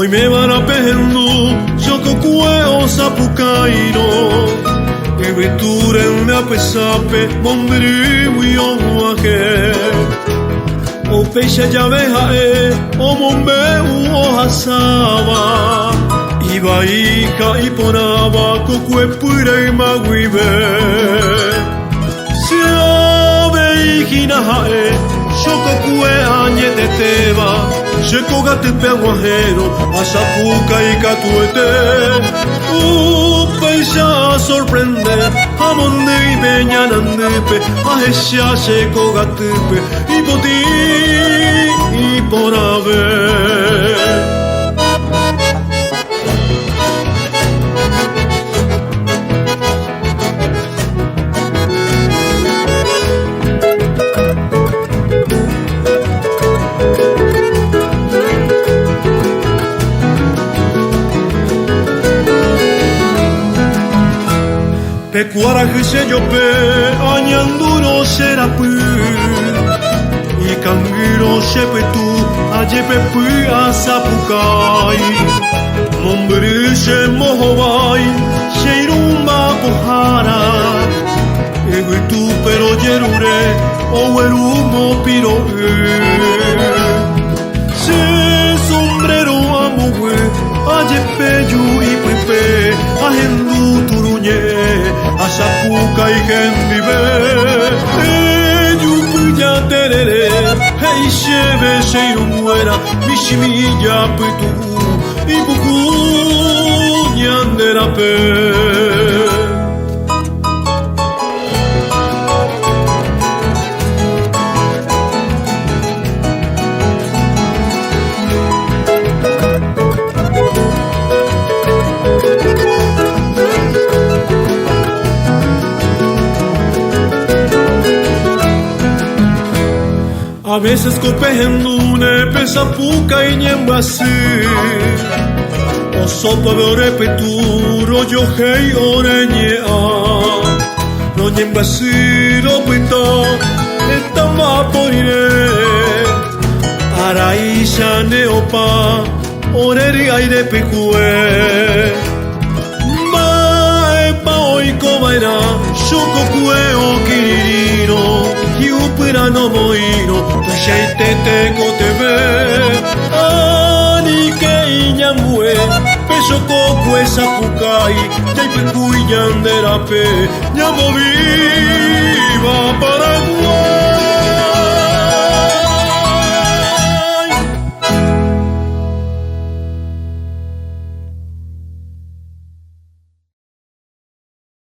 hoy me van a pehendo, choco cueo sapucairo, que vituren me apesape, mondri uyoaje, o peixe llavejae, o mombe o hasaba, iba hija y ponaba, cocue pura y maguibe, se ave hijina jae, choco cue añete teba, Checo gatepe aguajero, asapuca y catuete. Paisa sorprende, amonde y peñanandepe, ajesha checo gatepe, y poti y por haber. Pecuaraje se yope, añanduro serapu, y cangiro sepetu, ayepepu asapukai, mombre se mohobai, se irumba pohara, eguitu pero yerure, o erumo piro se sombrero amogüe, ayepeyu y pepe, ajendu turuñe, asapuca y gendive, yupuya terere, hey sheve seirumuera, mishimilla petu, y buku ñanderape. A veces copejendune, pesapuca y ñembasi, o sopa de orepeturo, yo hei oreñea, no ñembasi, lo pita, etama porire, araisha neopa, oreri aire pecue, maepa oiko baira, shoko cueo kiririno, Yupira no moino, Tashaite tengo te ve, Ani que iñamue, Peso coco esa pucay, Yaipecuy yanderape, Ñamo viva para